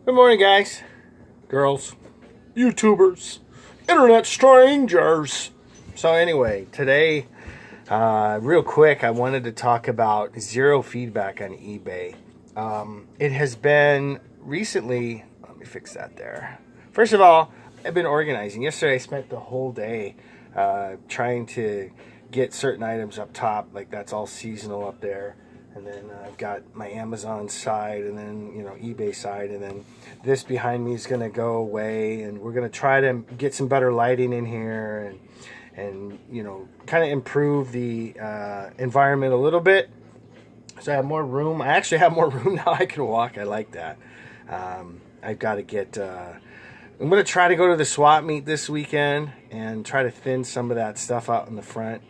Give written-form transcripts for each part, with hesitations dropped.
Good morning, guys, girls, YouTubers, internet strangers. So anyway, today, real quick, I wanted to talk about zero feedback on eBay. It has been recently. Let me fix that there. First of all, I've been organizing. Yesterday, I spent the whole day trying to get certain items up top, like that's all seasonal up there. And then I've got my Amazon side, and then eBay side, and then this behind me is going to go away, and we're going to try to get some better lighting in here, and kind of improve the environment a little bit. So I have more room. I actually have more room now. I can walk. I like that. I've got to get. I'm going to try to go to the swap meet this weekend and try to thin some of that stuff out in the front,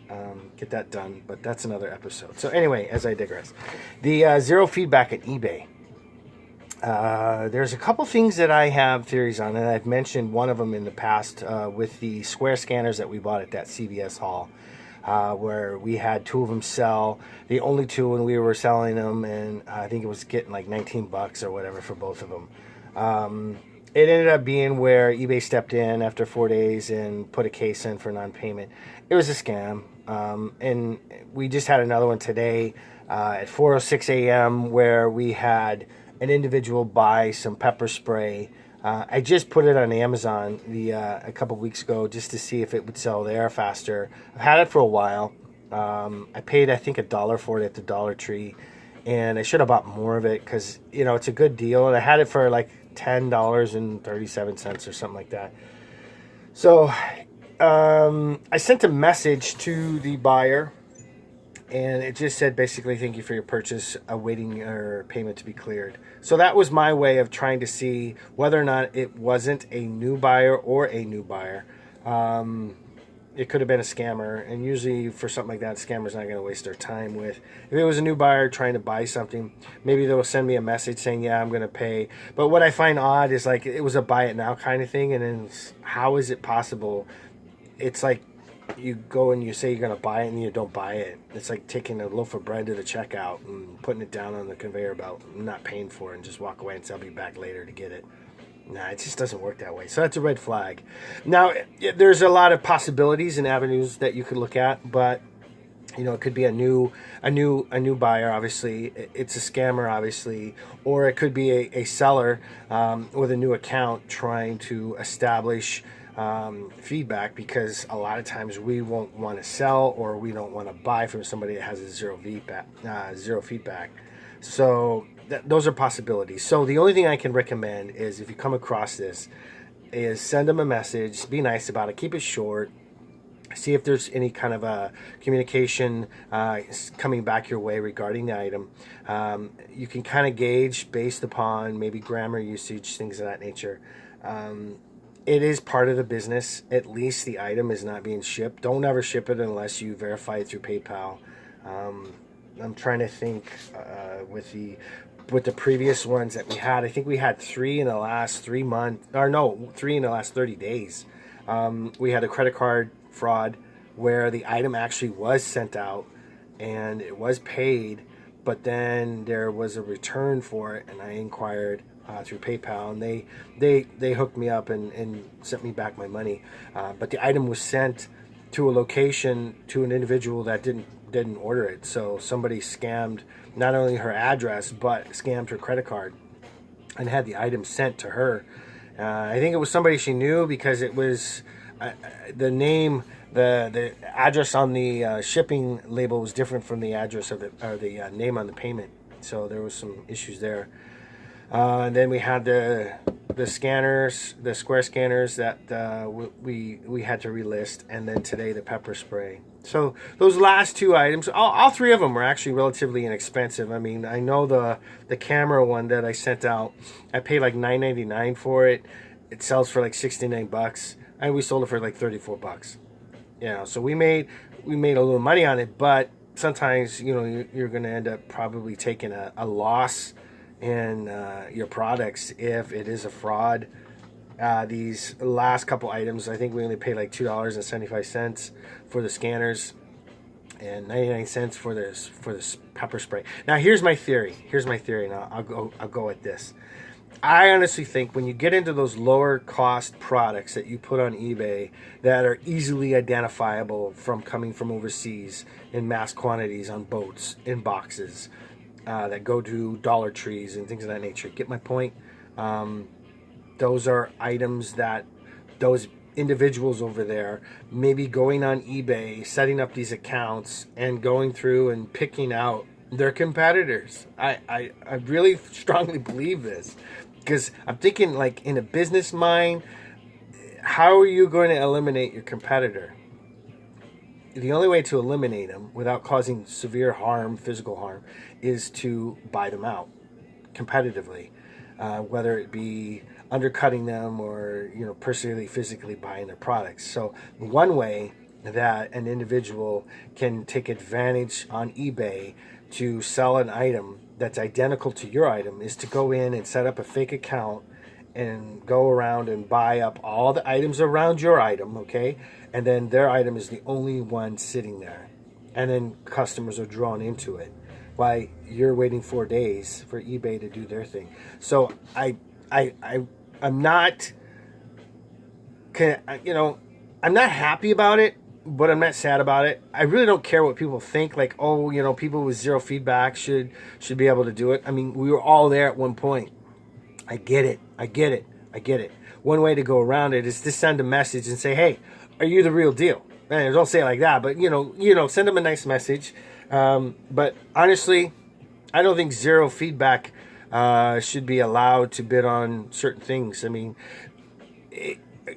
get that done. But that's another episode. So anyway, as I digress, the zero feedback at eBay. There's a couple things that I have theories on, and I've mentioned one of them in the past with the square scanners that we bought at that CVS haul, where we had two of them sell, the only two when we were selling them, and I think it was getting like $19 or whatever for both of them. It ended up being where eBay stepped in after 4 days and put a case in for non-payment. It was a scam. And we just had another one today at 4:06 a.m. where we had an individual buy some pepper spray. I just put it on Amazon a couple weeks ago just to see if it would sell there faster. I've had it for a while. I paid, I think, $1 for it at the Dollar Tree. And I should have bought more of it because, it's a good deal. And I had it for like $10.37 or something like that. So I sent a message to the buyer, and it just said basically, thank you for your purchase, awaiting your payment to be cleared. So that was my way of trying to see whether or not it wasn't a new buyer or a new buyer. It could have been a scammer, and usually for something like that, scammers not going to waste their time with. If it was a new buyer trying to buy something, maybe they'll send me a message saying, yeah, I'm going to pay. But what I find odd is like it was a buy it now kind of thing, and then how is it possible? It's like you go and you say you're going to buy it and you don't buy it. It's like taking a loaf of bread to the checkout and putting it down on the conveyor belt and not paying for it and just walk away and say I'll be back later to get it. Nah, it just doesn't work that way. So that's a red flag. Now, there's a lot of possibilities and avenues that you could look at, but it could be a new buyer. Obviously, it's a scammer. Obviously, or it could be a seller with a new account trying to establish feedback, because a lot of times we won't want to sell or we don't want to buy from somebody that has a zero feedback. So those are possibilities. So the only thing I can recommend is, if you come across this, is send them a message. Be nice about it. Keep it short. See if there's any kind of a communication coming back your way regarding the item. You can kind of gauge based upon maybe grammar usage, things of that nature. It is part of the business. At least the item is not being shipped. Don't ever ship it unless you verify it through PayPal. I'm trying to think with the previous ones that we had. I think we had 3 in the last 3 months, or no, 3 in the last 30 days. We had a credit card fraud where the item actually was sent out and it was paid, but then there was a return for it, and I inquired through PayPal, and they hooked me up and sent me back my money. But the item was sent to a location to an individual that didn't order it. So somebody scammed not only her address, but scammed her credit card and had the item sent to her. I think it was somebody she knew, because it was the name, the address on the shipping label was different from the address of the name on the payment. So there was some issues there. And then we had the scanners, the square scanners that we had to relist, and then today the pepper spray. So those last two items, all three of them were actually relatively inexpensive. I mean, I know the camera one that I sent out, I paid like $9.99 for it. It sells for like $69, and we sold it for like $34. So we made a little money on it, but sometimes you're going to end up probably taking a loss in your products if it is a fraud. These last couple items, I think we only paid like $2.75 for the scanners and 99 cents for this pepper spray. Now here's my theory. And I'll go at this. I honestly think when you get into those lower cost products that you put on eBay that are easily identifiable from coming from overseas in mass quantities on boats, in boxes, that go to Dollar Trees and things of that nature. Get my point? Those are items that those individuals over there maybe going on eBay, setting up these accounts and going through and picking out their competitors. I really strongly believe this, because I'm thinking, like, in a business mind, how are you going to eliminate your competitor? The only way to eliminate them without causing severe harm, physical harm, is to buy them out competitively, whether it be undercutting them or, personally, physically buying their products. So one way that an individual can take advantage on eBay to sell an item that's identical to your item is to go in and set up a fake account and go around and buy up all the items around your item, okay? And then their item is the only one sitting there. And then customers are drawn into it while you're waiting 4 days for eBay to do their thing. So I'm not, I'm not happy about it, but I'm not sad about it. I really don't care what people think. Like, people with zero feedback should be able to do it. I mean, we were all there at one point. I get it. One way to go around it is to send a message and say, hey, are you the real deal? And don't say it like that, but, send them a nice message. But honestly, I don't think zero feedback should be allowed to bid on certain things. I mean,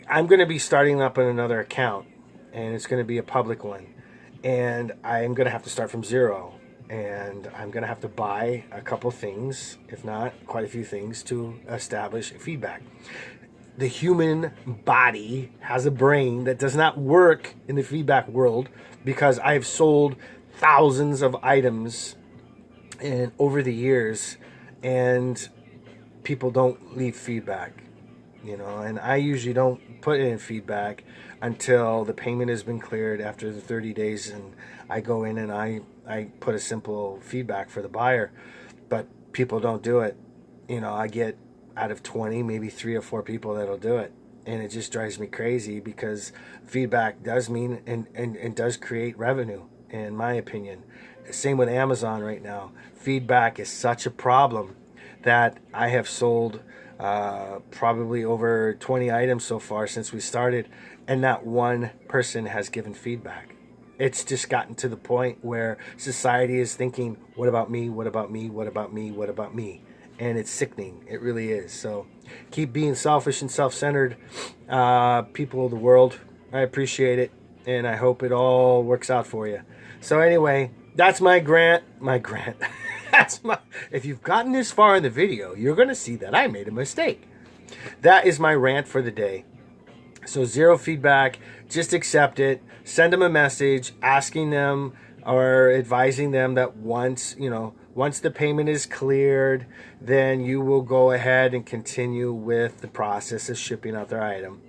I'm going to be starting up on another account, and it's going to be a public one. And I'm going to have to start from zero. And I'm going to have to buy a couple things, if not quite a few things, to establish feedback. The human body has a brain that does not work in the feedback world, because I have sold thousands of items and over the years, and people don't leave feedback, and I usually don't put in feedback until the payment has been cleared after the 30 days, and I go in and I put a simple feedback for the buyer. But people don't do it. I get out of 20, maybe 3 or 4 people that'll do it. And it just drives me crazy, because feedback does mean and does create revenue, in my opinion. Same with Amazon right now. Feedback is such a problem that I have sold probably over 20 items so far since we started, and not one person has given feedback. It's just gotten to the point where society is thinking, what about me? What about me? What about me? What about me? And it's sickening. It really is. So keep being selfish and self-centered, people of the world. I appreciate it, and I hope it all works out for you. So anyway, that's my grant. If you've gotten this far in the video, you're going to see that I made a mistake. That is my rant for the day. So zero feedback, just accept it. Send them a message asking them or advising them that once the payment is cleared, then you will go ahead and continue with the process of shipping out their item.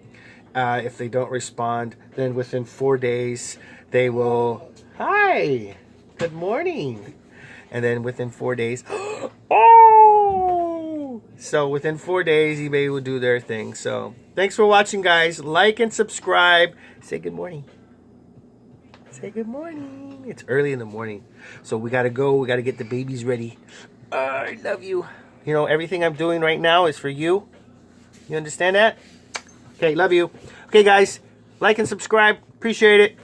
If they don't respond, then within 4 days, they will, hi, good morning. And then within 4 days, oh! So within 4 days, eBay will do their thing. So thanks for watching, guys. Like and subscribe. Say good morning. Say good morning. It's early in the morning. So we got to go. We got to get the babies ready. I love you. Everything I'm doing right now is for you. You understand that? Okay, love you. Okay, guys. Like and subscribe. Appreciate it.